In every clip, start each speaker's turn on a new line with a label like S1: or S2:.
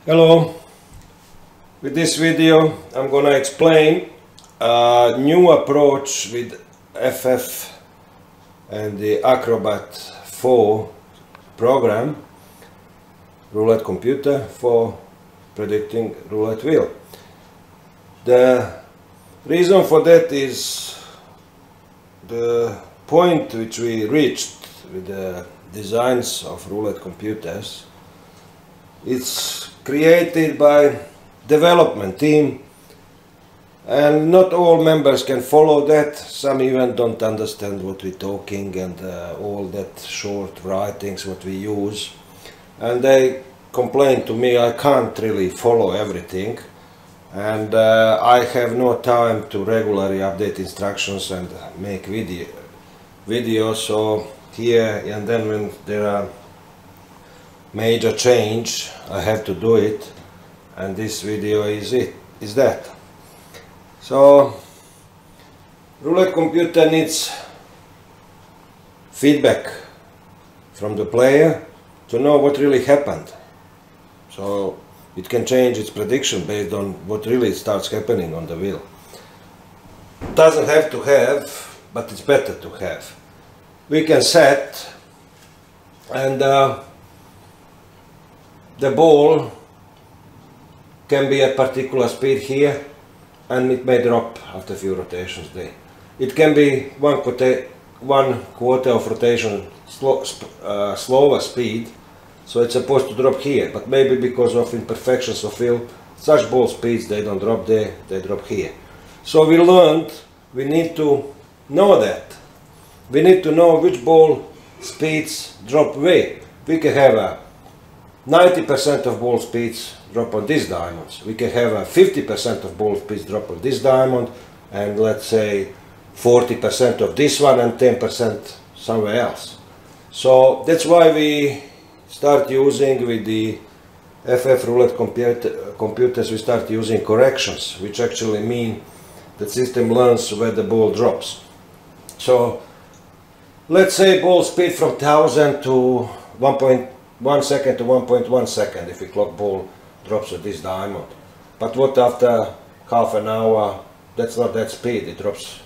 S1: Hello, with this video I'm gonna explain a new approach with FF and the Acrobat 4 program, roulette computer for predicting roulette wheel. The reason for that is the point which we reached with the designs of roulette computers. It's created by development team, and not all members can follow that. Some even don't understand what we're talking and all that short writings what we use, and they complain to me I can't really follow everything, and I have no time to regularly update instructions and make videos. So here and then when there are major change I have to do it, and this video is that. So roulette computer needs feedback from the player to know what really happened, so it can change its prediction based on what really starts happening on the wheel. Doesn't have to have, but it's better to have. We can set, and the ball can be at particular speed here, and it may drop after a few rotations there. It can be one quarter of rotation slower speed, so it's supposed to drop here, but maybe because of imperfections of wheel, such ball speeds, they don't drop there, they drop here. So we learned we need to know that. We need to know which ball speeds drop where. We can have a 90% of ball speeds drop on these diamonds. We can have a 50% of ball speeds drop on this diamond, and let's say 40% of this one and 10% somewhere else. So that's why we start using with the FF roulette computers, we start using corrections, which actually mean the system learns where the ball drops. So let's say ball speed from 1000 to 1.1 second to 1.1 second if we clock ball drops at this diamond. But what after half an hour? That's not that speed, it drops.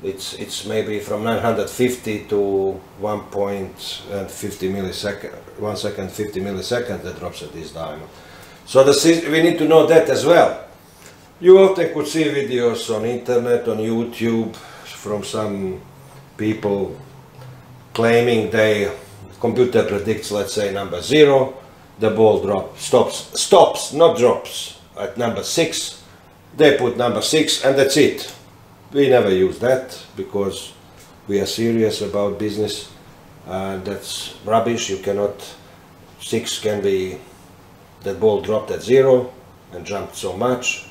S1: It's maybe from 950 to 1.50 millisecond, 1 second 50 milliseconds that drops at this diamond. So we need to know that as well. You often could see videos on internet, on YouTube, from some people claiming they computer predicts, let's say, number 0, the ball stops, not drops, at number 6. They put number 6 and that's it. We never use that because we are serious about business, and that's rubbish. You cannot, 6 can be that ball dropped at 0 and jumped so much.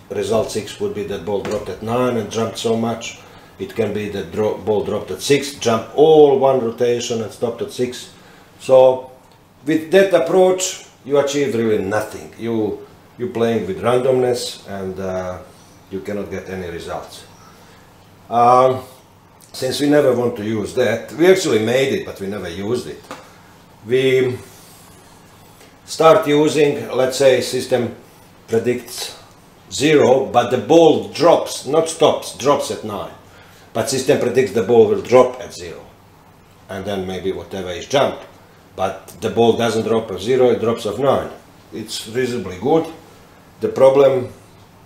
S1: Result 6 would be that ball dropped at 9 and jumped so much. It can be that ball dropped at 6, jump all one rotation and stopped at 6. So with that approach you achieve really nothing. You're playing with randomness, and you cannot get any results. Since we never want to use that, we actually made it but we never used it. We start using, let's say, system predicts 0, but the ball drops, not stops, drops at 9. But system predicts the ball will drop at 0, and then maybe whatever is jump. But the ball doesn't drop at 0, it drops at 9. It's reasonably good. The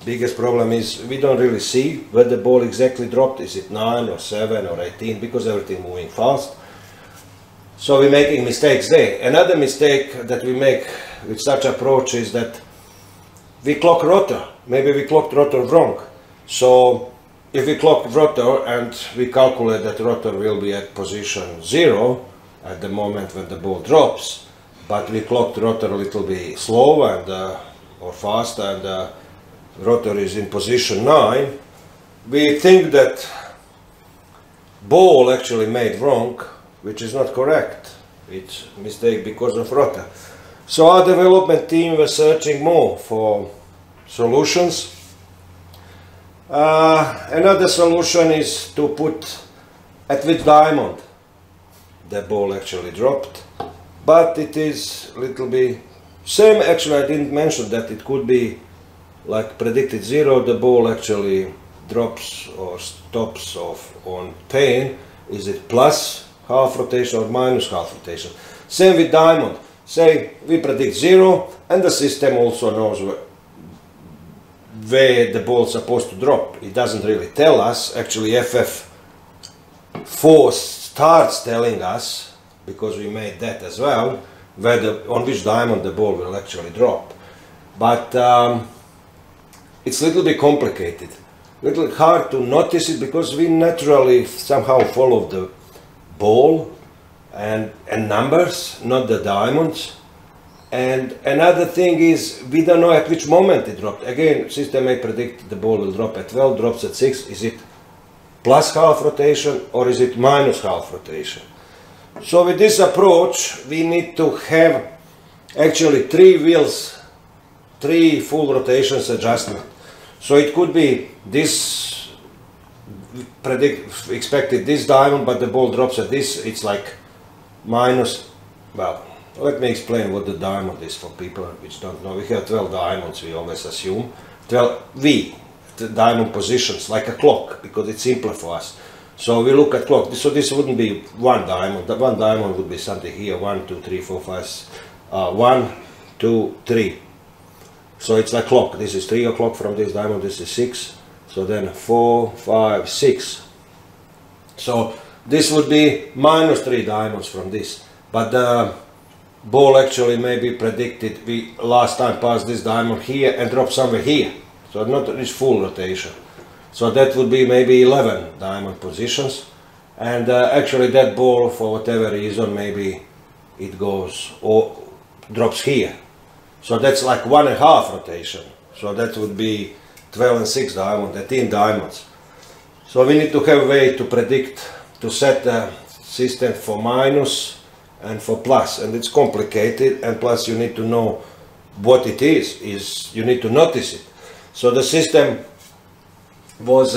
S1: biggest problem is we don't really see where the ball exactly dropped. Is it 9 or 7 or 18, because everything moving fast. So we're making mistakes there. Another mistake that we make with such approach is that we clock rotor. Maybe we clocked rotor wrong. So if we clock rotor and we calculate that rotor will be at position 0 at the moment when the ball drops, but we clocked rotor a little bit slow and or fast, and rotor is in position 9, we think that ball actually made wrong, which is not correct. It's a mistake because of rotor. So our development team was searching more for solutions. Another solution is to put at which diamond the ball actually dropped, but it is a little bit Same, actually I didn't mention that it could be like predicted 0, the ball actually drops or stops off on pane. Is it plus half rotation or minus half rotation? Same with diamond. Say we predict 0 and the system also knows where the ball is supposed to drop. It doesn't really tell us. Actually FF4 starts telling us, because we made that as well, on which diamond the ball will actually drop. But it's a little bit complicated, a little hard to notice it, because we naturally somehow follow the ball and numbers, not the diamonds. And another thing is, we don't know at which moment it dropped. Again, system may predict the ball will drop at 12, drops at 6. Is it plus half rotation or is it minus half rotation? So with this approach, we need to have actually 3 wheels, 3 full rotations adjustment. So it could be this, expected this diamond, but the ball drops at this, it's like minus, well, let me explain what the diamond is for people which don't know. We have 12 diamonds, we always assume. 12 the diamond positions, like a clock, because it's simpler for us. So we look at clock, so this wouldn't be one diamond. The one diamond would be something here, 1, 2, 3, 4, 5, 1, 2, 3. So it's like clock. This is 3 o'clock from this diamond, this is 6. So then 4, 5, 6. So this would be minus 3 diamonds from this. But the ball actually may be predicted, we last time passed this diamond here and dropped somewhere here. So not this full rotation. So that would be maybe 11 diamond positions. And actually that ball, for whatever reason, maybe it goes or drops here. So that's like 1.5 rotation. So that would be 12 and 6 diamond, 18 diamonds. So we need to have a way to predict, to set the system for minus and for plus. And it's complicated, and plus you need to know what it is you need to notice it. So the system was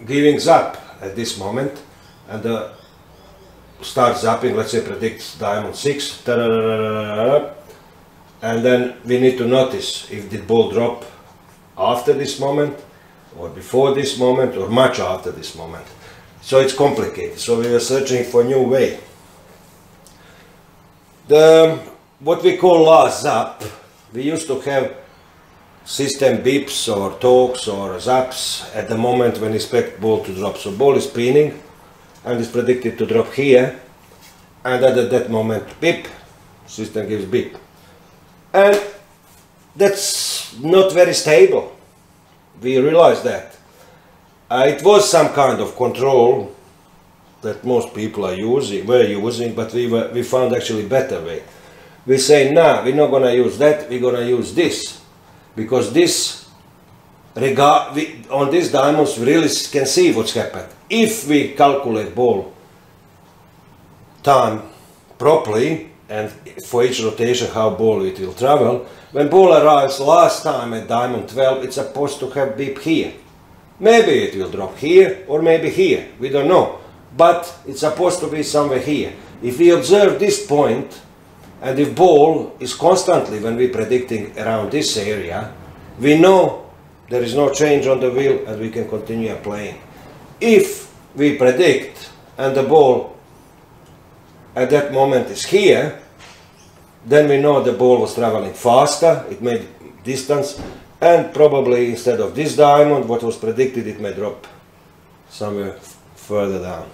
S1: giving zap at this moment, and start zapping, let's say predicts diamond 6, and then we need to notice if the ball drop after this moment, or before this moment, or much after this moment. So it's complicated, so we were searching for a new way. What we call last zap, we used to have system beeps or talks or zaps at the moment when expect ball to drop. So ball is spinning and is predicted to drop here, and at that moment beep, system gives beep. And that's not very stable. We realize that. It was some kind of control that most people were using, but we found actually better way. We say, nah, we're not gonna use that, we're gonna use this. Because this, on these diamonds, we really can see what's happened. If we calculate ball time properly, and for each rotation how ball it will travel, when ball arrives last time at diamond 12, it's supposed to have beep here. Maybe it will drop here, or maybe here, we don't know. But it's supposed to be somewhere here. If we observe this point, and if ball is constantly, when we're predicting around this area, we know there is no change on the wheel and we can continue playing. If we predict and the ball at that moment is here, then we know the ball was traveling faster, it made distance, and probably instead of this diamond, what was predicted, it may drop somewhere further down.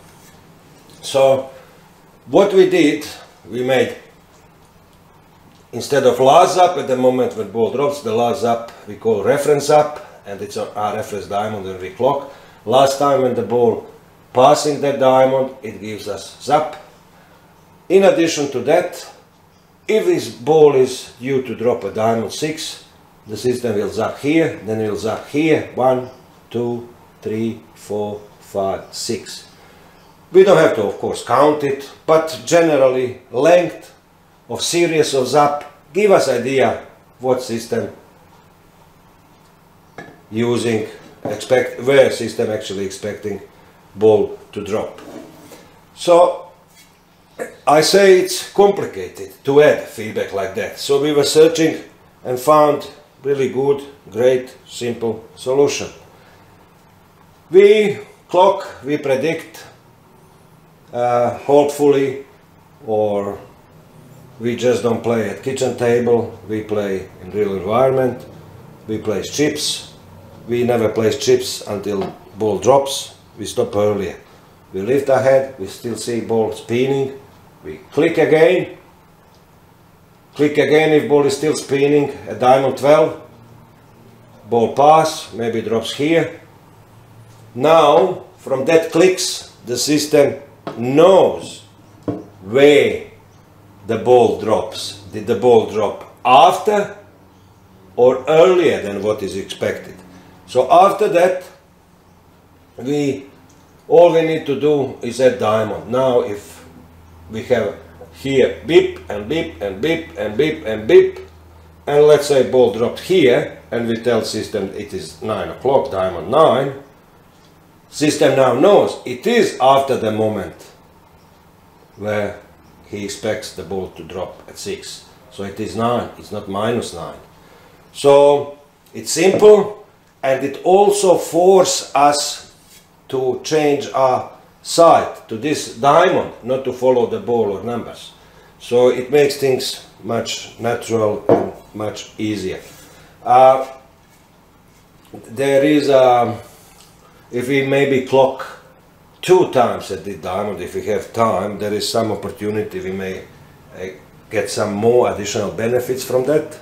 S1: So what we did, we made, instead of last up at the moment when ball drops, the last up we call reference up, and it's our reference diamond when we clock. Last time when the ball passing that diamond, it gives us zap. In addition to that, if this ball is due to drop a diamond 6, the system will zap here, then it will zap here, 1, 2, 3, 4, 5, 6. We don't have to, of course, count it, but generally length of series of zap give us idea what system using, where system actually expecting ball to drop. So I say it's complicated to add feedback like that. So we were searching and found really good, great, simple solution. We clock, we predict, hopefully, or we just don't play at kitchen table, we play in real environment, we place chips, we never place chips until ball drops, we stop earlier. We lift our head, we still see ball spinning, we click again if ball is still spinning, a diamond 12, ball pass, maybe drops here. Now, from that clicks, the system knows where the ball drops. Did the ball drop after or earlier than what is expected? So after that, all we need to do is add diamond. Now if we have here beep and beep and beep and beep and beep, and let's say ball dropped here, and we tell system it is 9 o'clock, diamond 9, system now knows it is after the moment where he expects the ball to drop at 6. So it is 9, it's not minus 9. So it's simple, and it also forces us to change our side to this diamond, not to follow the ball or numbers. So it makes things much natural and much easier. There is if we maybe clock 2 times at the diamond, if we have time, there is some opportunity we may get some more additional benefits from that.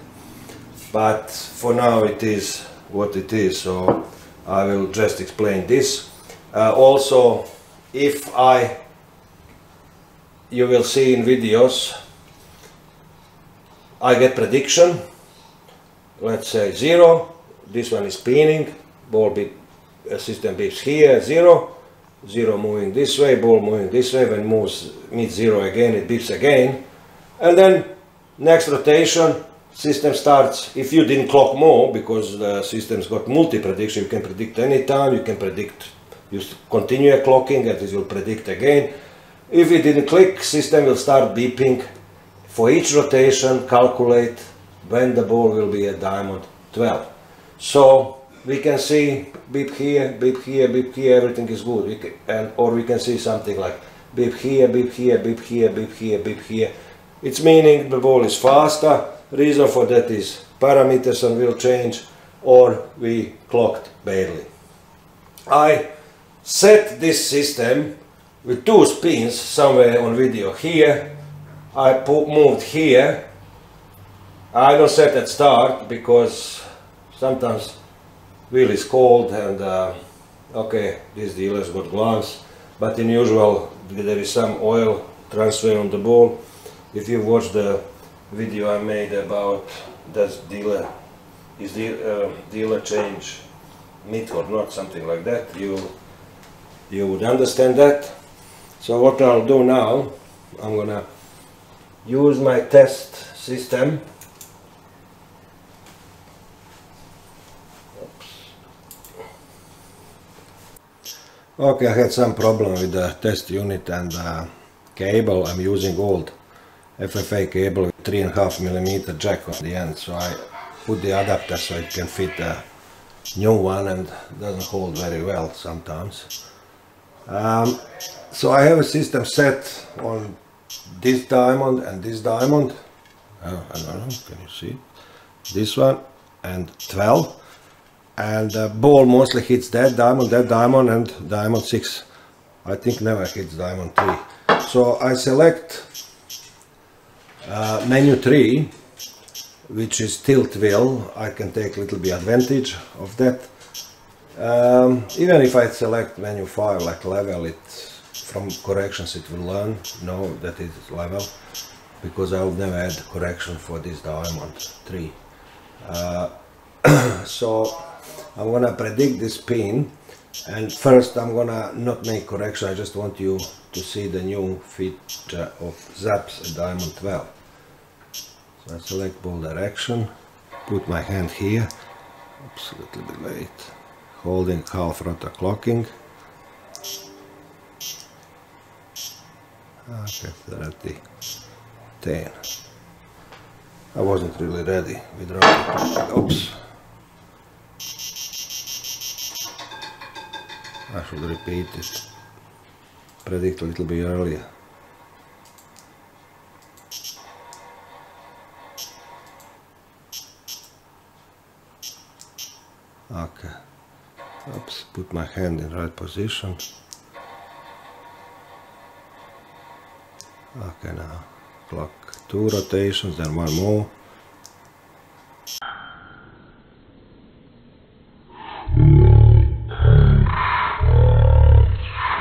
S1: But for now it is what it is, so I will just explain this. Also, if you will see in videos, I get prediction, let's say 0, this one is spinning, ball beep, system beeps here, 0, 0 moving this way, ball moving this way, when moves meets 0 again, it beeps again, and then next rotation, system starts. If you didn't clock more, because the system's got multi-prediction, you can predict any time, you can predict, you continue clocking and it will predict again. If it didn't click, system will start beeping for each rotation, calculate when the ball will be at diamond 12. So we can see beep here, beep here, beep here, everything is good. Or we can see something like beep here, beep here, beep here, beep here, beep here. It's meaning the ball is faster. Reason for that is parameters will change, or we clocked badly. I set this system with 2 spins somewhere on video here. I moved here. I don't set at start because sometimes wheel is cold and okay, this dealer's got gloves, but in usual there is some oil transfer on the ball. If you watch the video I made about does dealer change meat or not, something like that, you would understand that. So what I'll do now, I'm gonna use my test system. Okay, I had some problem with the test unit and cable. I'm using old FFA cable with 3.5mm jack on the end, so I put the adapter so it can fit a new one, and doesn't hold very well sometimes. So I have a system set on this diamond and this diamond. I don't know, can you see? This one and 12. And the ball mostly hits that diamond, and diamond 6. I think never hits diamond 3. So I select menu 3, which is tilt wheel. I can take a little bit advantage of that. Even if I select menu 5 like level, from corrections it will learn, know that it is level, because I will never add correction for this diamond 3. So I'm gonna predict this pin, and first I'm gonna not make correction, I just want you to see the new feature of zaps at diamond 12. So I select ball direction, put my hand here, oops, a little bit late, holding half rota clocking, Okay, 30, 10. I wasn't really ready with rocket. Oops. I should repeat it. Predict a little bit earlier. Okay. Oops, put my hand in right position. Okay, now clock 2 rotations, then one more.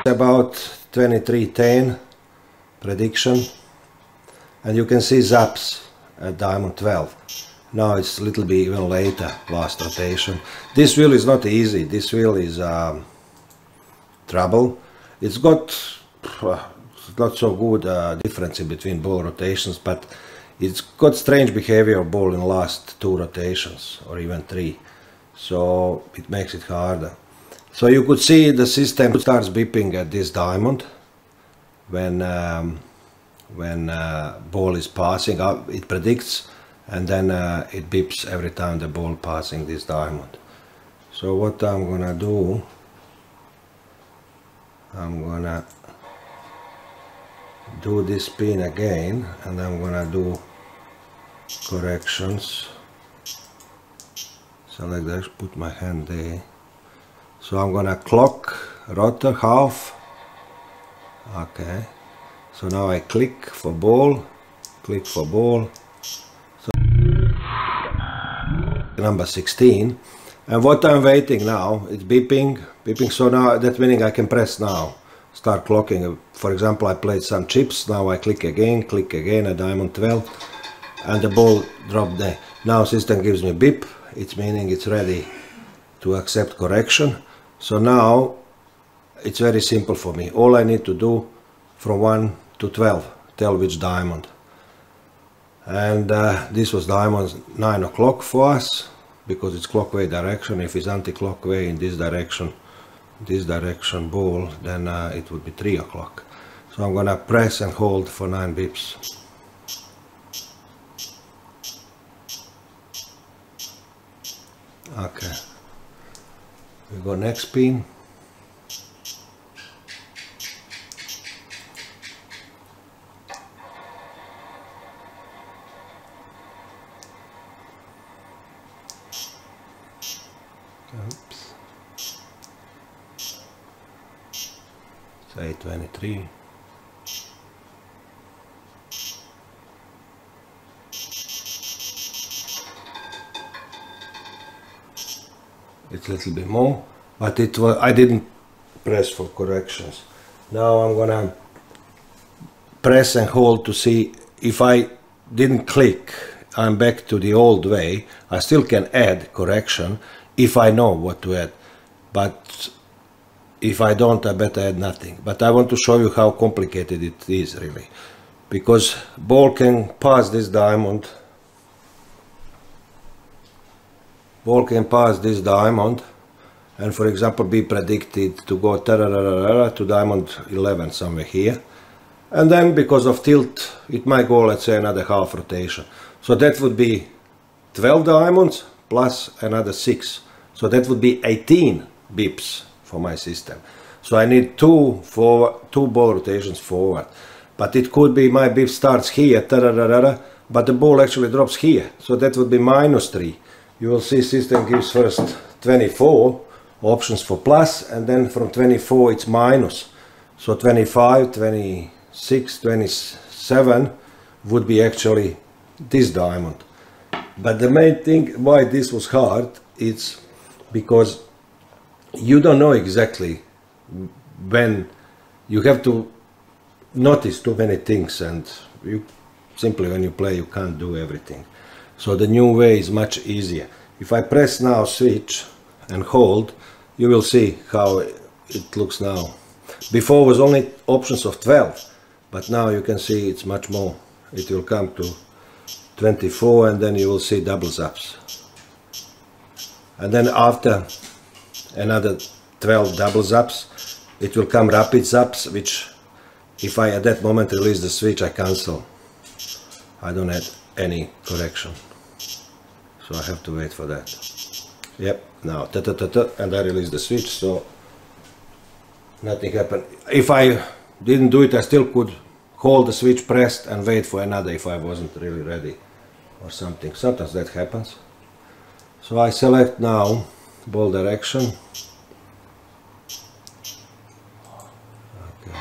S1: About 23:10 prediction, and you can see zaps at diamond 12. Now it's a little bit even later, last rotation. This wheel is not easy. This wheel is trouble. It's got not so good difference in between ball rotations, but it's got strange behavior of ball in the last 2 rotations or even 3, so it makes it harder. So you could see the system starts beeping at this diamond when ball is passing. It predicts, and then it beeps every time the ball passing this diamond. So what I'm gonna do, I'm gonna do this spin again, and I'm gonna do corrections. Select that, put my hand there. So I'm gonna clock rotor half. Okay. So now I click for ball, click for ball. So number 16. And what I'm waiting now, it's beeping, beeping. So now that's meaning I can press now, start clocking. For example, I played some chips. Now I click again at diamond 12, and the ball dropped there. Now system gives me beep. It's meaning it's ready to accept correction. So now it's very simple for me. All I need to do from 1 to 12, tell which diamond. And this was diamond 9 o'clock for us, because it's clockwise direction. If it's anti-clockwise in this direction ball, then it would be 3 o'clock. So I'm gonna press and hold for 9 beeps. Okay. We go next spin. Oops. Say 23. It's a little bit more, but it was, I didn't press for corrections. Now I'm gonna press and hold to see if I didn't click, I'm back to the old way. I still can add correction if I know what to add, but if I don't, I better add nothing. But I want to show you how complicated it is really, because ball can pass this diamond. Ball can pass this diamond and, for example, be predicted to go to diamond 11 somewhere here, and then because of tilt it might go, let's say, another half rotation. So that would be 12 diamonds plus another 6, so that would be 18 beeps for my system. So I need two ball rotations forward, but it could be my beep starts here, but the ball actually drops here, so that would be -3. You will see system gives first 24 options for plus, and then from 24 it's minus. So 25, 26, 27 would be actually this diamond. But the main thing why this was hard, it's because you don't know exactly when. You have to notice too many things, and you simply, when you play, you can't do everything. So the new way is much easier. If I press now switch and hold, you will see how it looks now. Before was only options of 12, but now you can see it's much more. It will come to 24, and then you will see double zaps. And then after another 12 double zaps, it will come rapid zaps, which if I at that moment release the switch, I cancel. I don't have any correction. So I have to wait for that. Yep, now and I release the switch, so nothing happened. If I didn't do it, I still could hold the switch pressed and wait for another if I wasn't really ready or something. Sometimes that happens. So I select now ball direction. Okay.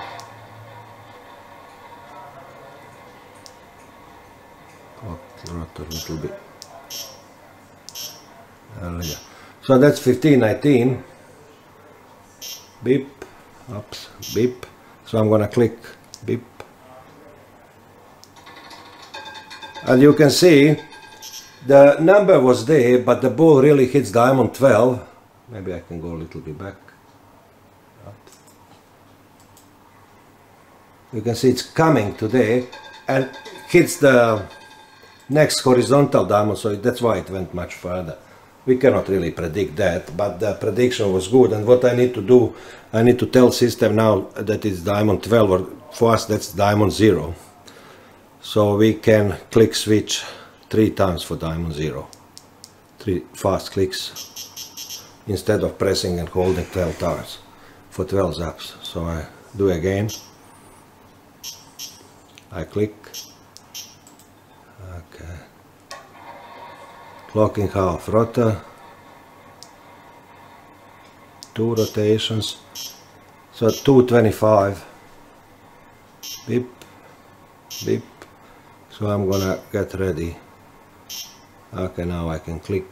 S1: Rotor a little bit earlier. So that's 1519. Beep, oops, beep. So I'm gonna click beep. And you can see the number was there, but the ball really hits diamond 12. Maybe I can go a little bit back. You can see it's coming to there and hits the next horizontal diamond, so that's why it went much further. We cannot really predict that, but the prediction was good. And what I need to do, I need to tell system now that it's diamond 12, or for us that's diamond 0. So we can click switch 3 times for diamond 0. 3 fast clicks instead of pressing and holding 12 times for 12 zaps. So I do again. I click. Okay. Clocking half rotor. 2 rotations. So 225. Beep. Beep. So I'm gonna get ready. Okay, now I can click.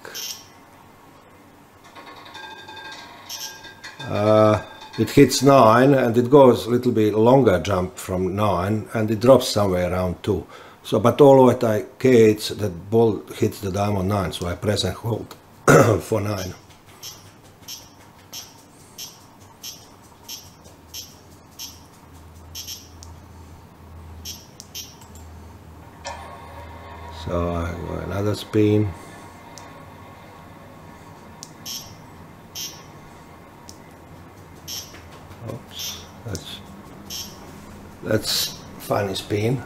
S1: It hits 9 and it goes a little bit longer jump from 9 and it drops somewhere around 2. So, but all what I care it's that ball hits the diamond 9, so I press and hold for 9. So I go another spin. Oops, that's funny spin.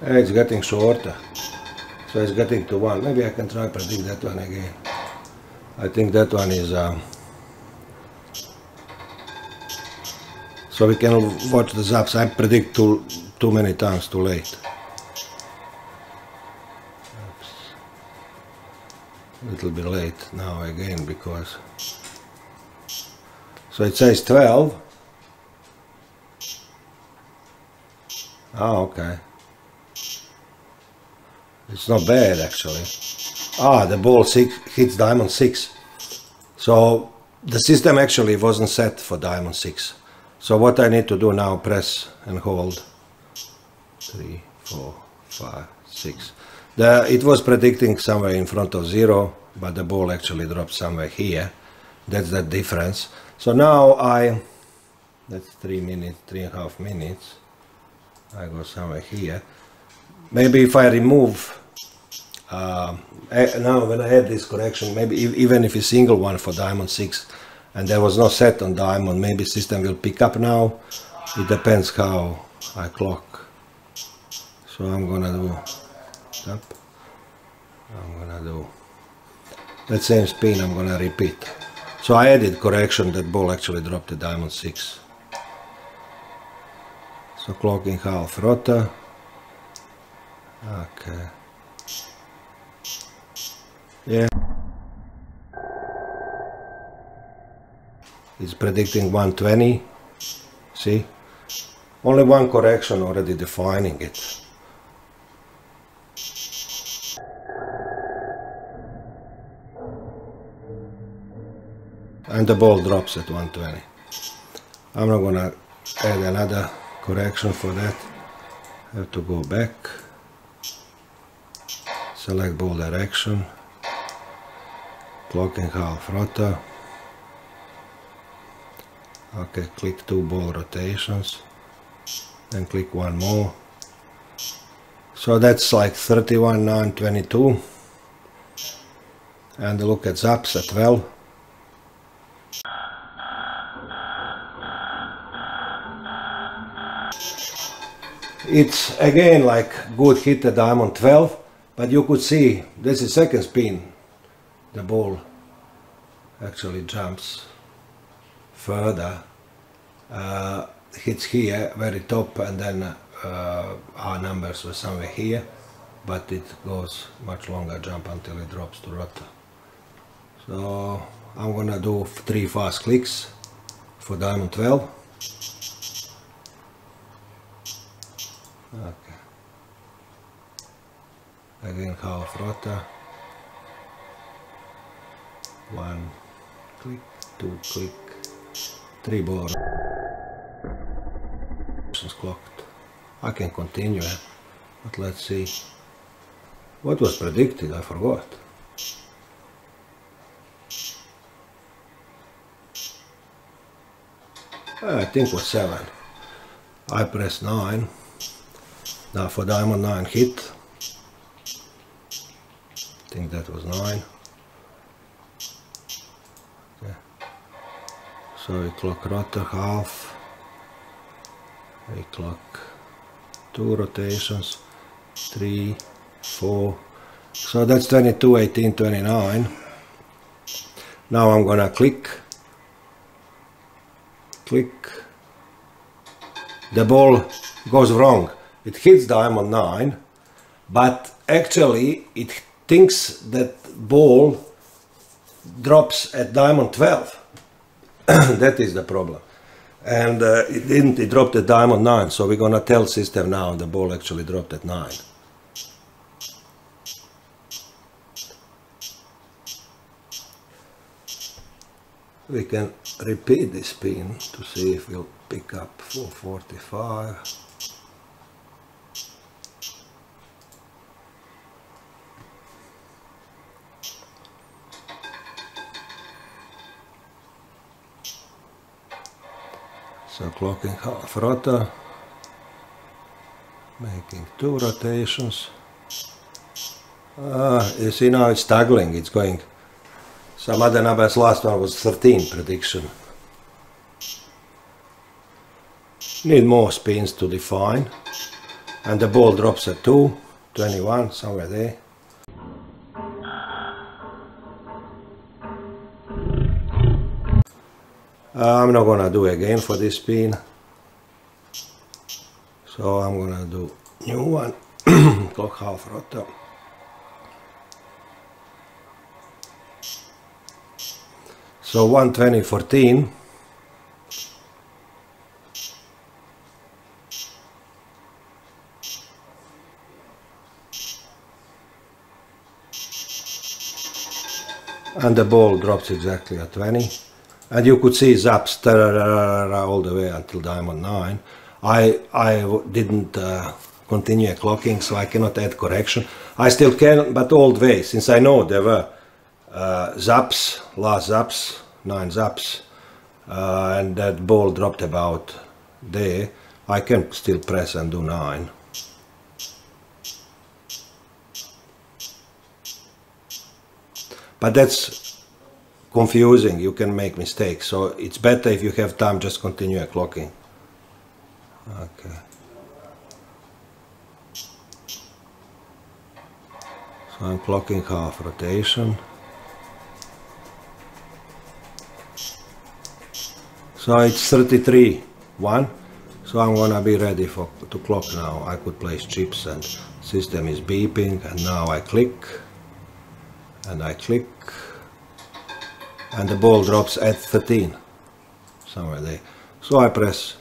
S1: It's getting shorter, so it's getting to 1. Maybe I can try predict that one again. I think that one is so we can watch the zaps. I predict too many times too late. Oops. A little bit late now again because so it says 12. Oh, okay. It's not bad actually. Ah, the ball hits diamond 6. So the system actually wasn't set for diamond 6. So what I need to do now, press and hold. 3, 4, 5, 6. It was predicting somewhere in front of 0, but the ball actually dropped somewhere here. That's the difference. So now that's 3 minutes, 3.5 minutes. I go somewhere here. Maybe if I remove, now when I had this correction, maybe even if a single one for diamond 6, and there was no set on diamond, maybe system will pick up now. It depends how I clock. So I'm gonna do, that same spin I'm gonna repeat. So I added correction, that ball actually dropped the diamond 6. So clocking half rotor. Okay. Yeah. It's predicting 120. See? Only one correction already defining it. And the ball drops at 120. I'm not gonna add another correction for that. I have to go back. Select ball direction. Clocking half rotor. Okay, click 2 ball rotations. Then click 1 more. So that's like 31, 9, 22. And look at zaps at 12. It's again like good hit at diamond 12, but you could see this is second spin. The ball actually jumps further, hits here very top, and then our numbers were somewhere here, but it goes much longer jump until it drops to rotor. So I'm gonna do 3 fast clicks for diamond 12. Okay. Again half rotor. 1 click, 2 click, 3 ball clocked. I can continue, but let's see. What was predicted? I forgot. I think it was 7. I press 9. Now for diamond 9 hit. I think that was 9. Okay. So we clock rotor half. We clock 2 rotations, 3, 4. So that's 22, 18, 29. Now I'm gonna click. The ball goes wrong. It hits diamond 9, but actually it thinks that ball drops at diamond 12. That is the problem. And it didn't, it dropped at diamond 9, so we're gonna tell system now the ball actually dropped at 9. We can repeat this spin to see if we'll pick up 445. So clocking half rotor, making 2 rotations. You see now it's toggling, it's going. Some other numbers, last one was 13 prediction. Need more spins to define. And the ball drops at 2, 21, somewhere there. I'm not gonna do again for this spin. So I'm gonna do new one, clock half rotor. So 120, 14. And the ball drops exactly at 20. And you could see zaps all the way until diamond 9. I didn't continue clocking, so I cannot add correction. I still can, but old way, since I know there were zaps, last zaps, 9 zaps, and that ball dropped about there. I can still press and do 9. But that's confusing, you can make mistakes, so it's better if you have time, just continue clocking. Okay. So I'm clocking half rotation. So it's 33, 1. So I'm gonna be ready to clock now. I could place chips and system is beeping, and now I click. And I click. And the ball drops at 13. Somewhere there. So I press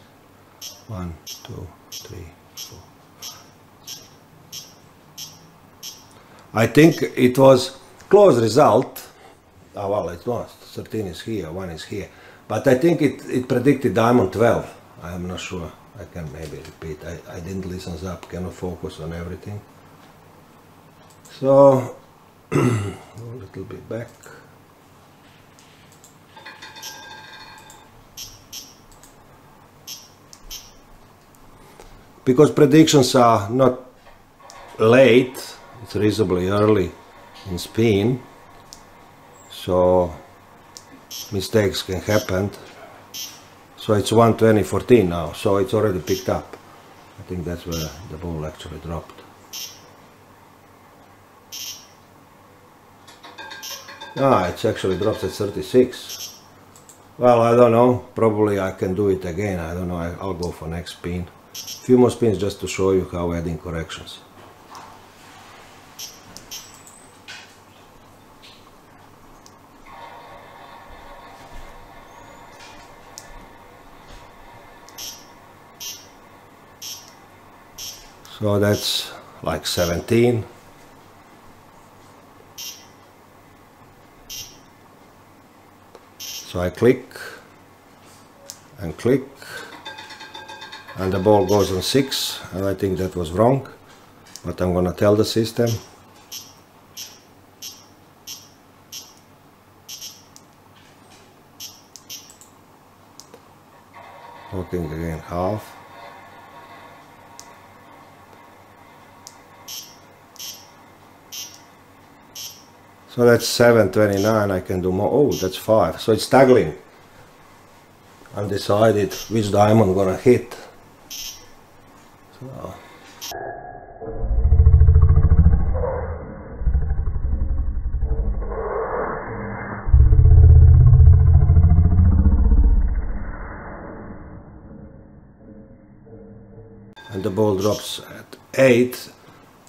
S1: 1, 2, 3, 4. I think it was close result. Oh well, it was. 13 is here, 1 is here. But I think it predicted diamond 12. I am not sure. I can maybe repeat. I didn't listen up, cannot focus on everything. So, a little bit back. Because predictions are not late, it's reasonably early in spin, so mistakes can happen. So it's 120, 14 now, so it's already picked up. I think that's where the ball actually dropped. Ah, it's actually dropped at 36. Well, I don't know, probably I can do it again, I don't know, I'll go for next spin. Few more spins just to show you how adding corrections. So that's like 17. So I click and click and the ball goes on 6, and I think that was wrong, but I'm gonna tell the system. Looking again half. So that's 7.29, I can do more. Oh, that's 5. So it's staggering. Undecided which diamond I'm gonna hit. So. And the ball drops at 8,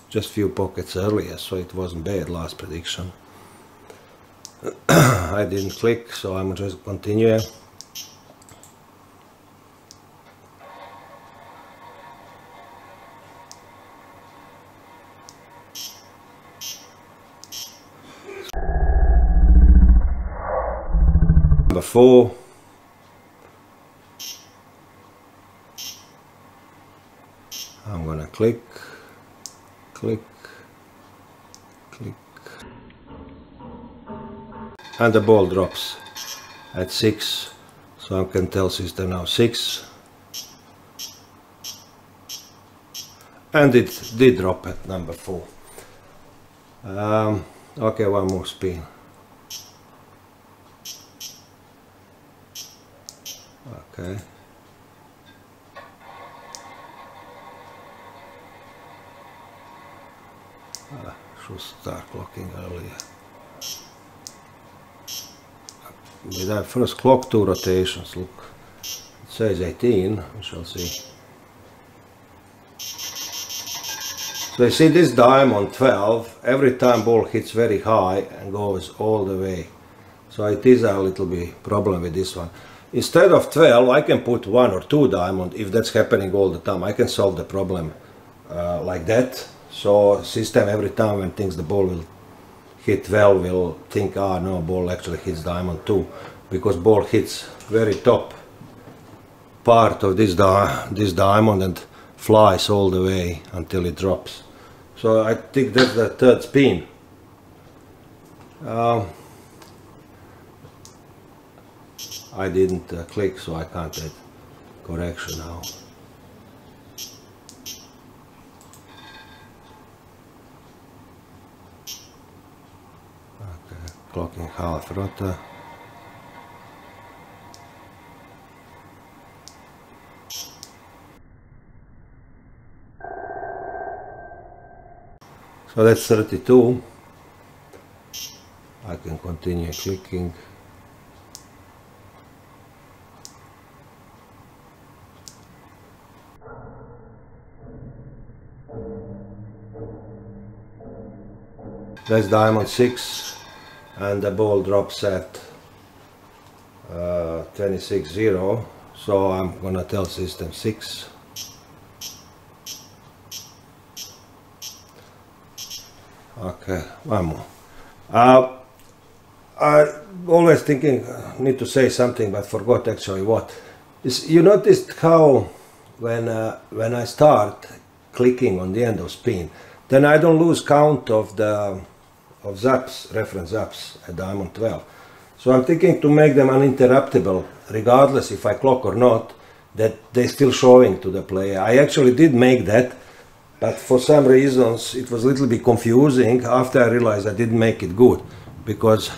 S1: just few pockets earlier, so it wasn't bad last prediction. I didn't click, so I'm just continue. Number 4. I'm gonna click, click, click. And the ball drops at 6, so I can tell system now 6, and it did drop at number 4. Okay, one more spin. Okay. Should start clocking earlier. With that first clock 2 rotations, look, it says 18, we shall see. So you see this diamond 12, every time ball hits very high and goes all the way. So it is a little bit problem with this one. Instead of 12, I can put 1 or 2 diamond. If that's happening all the time, I can solve the problem like that. So system every time when thinks the ball will hit 12 will think, ah no, ball actually hits diamond 2, because ball hits very top part of this diamond and flies all the way until it drops. So I think that's the third spin. I didn't click, so I can't add correction now. Okay, clocking half rota. So that's 32. I can continue clicking. That's diamond 6, and the ball drops at 26.0, so I'm gonna tell system 6. Okay, one more. I always thinking need to say something, but forgot actually what. You noticed how when I start clicking on the end of spin, then I don't lose count of zaps, reference zaps at diamond 12. So I'm thinking to make them uninterruptible, regardless if I clock or not, that they're still showing to the player. I actually did make that, but for some reasons it was a little bit confusing after I realized I didn't make it good, because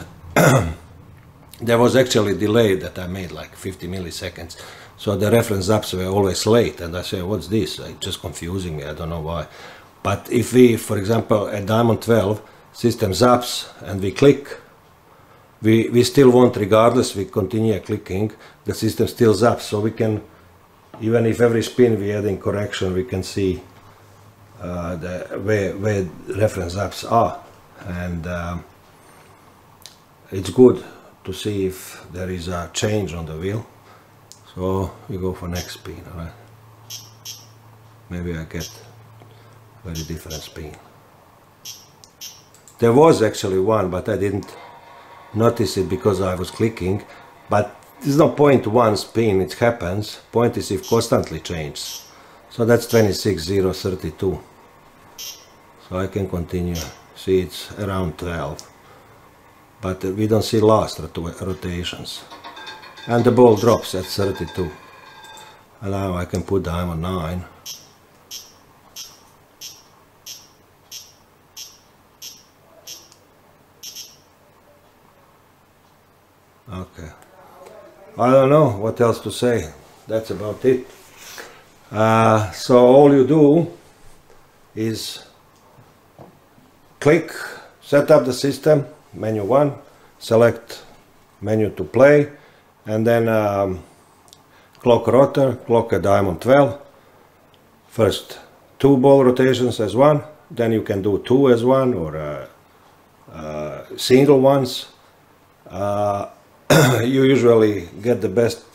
S1: there was actually a delay that I made like 50 milliseconds. So the reference zaps were always late, and I say, what's this? It's just confusing me, I don't know why. But if we, for example, at diamond 12, system zaps and we click, we still want, regardless, we continue clicking, the system still zaps, so we can, even if every spin we add in correction, we can see where reference zaps are. And it's good to see if there is a change on the wheel. So we go for next spin, alright? Maybe I get very different spin. There was actually one, but I didn't notice it because I was clicking. But there's no point one spin, it happens. Point is if constantly changes. So that's 26,032. So I can continue. See, it's around 12. But we don't see last rotations. And the ball drops at 32. And now I can put diamond 9. Okay. I don't know what else to say. That's about it. So all you do is click, set up the system, menu 1, select menu to play, and then clock rotor, clock at diamond 12. First 2 ball rotations as one, then you can do 2 as one, or single ones. You usually get the best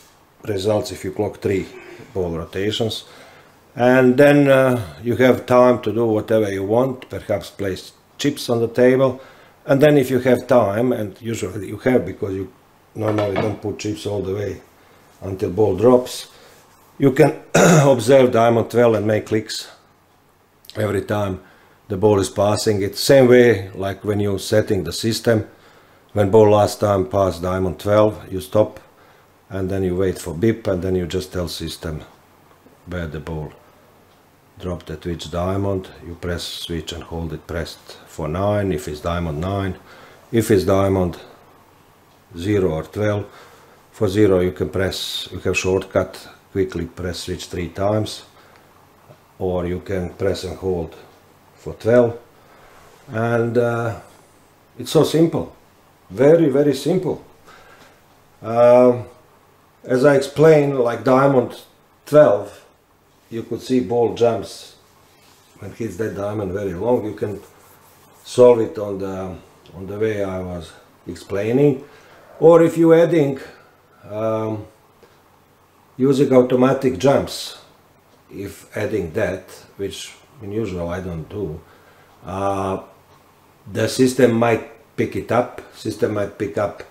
S1: results if you clock 3 ball rotations, and then you have time to do whatever you want, perhaps place chips on the table, and then if you have time, and usually you have because you normally don't put chips all the way until ball drops, you can observe diamond 12 and make clicks every time the ball is passing it. Same way like when you're setting the system. When ball last time passed diamond 12, you stop and then you wait for beep, and then you just tell system where the ball dropped at which diamond. You press switch and hold it pressed for 9 if it's diamond 9. If it's diamond 0 or 12, for 0 you can press, you have shortcut, quickly press switch 3 times, or you can press and hold for 12, and it's so simple, very, very simple. As I explained, like diamond 12, you could see ball jumps when it hits that diamond very long. You can solve it on the way I was explaining, or if you're adding using automatic jumps, if adding that, which in usual I don't do, the system might pick it up. System might pick up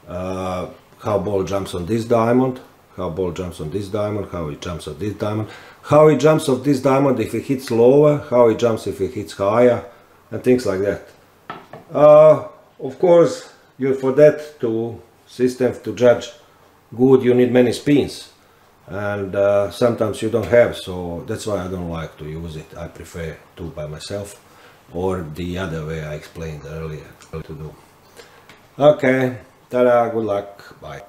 S1: how ball jumps on this diamond, how ball jumps on this diamond, how it jumps on this diamond, how it jumps off this diamond if it hits lower, how it jumps if it hits higher, and things like that. Of course, for that system to judge good, you need many spins, and sometimes you don't have, so that's why I don't like to use it. I prefer to by myself, or the other way I explained earlier to do. Okay, ta-da, good luck, bye.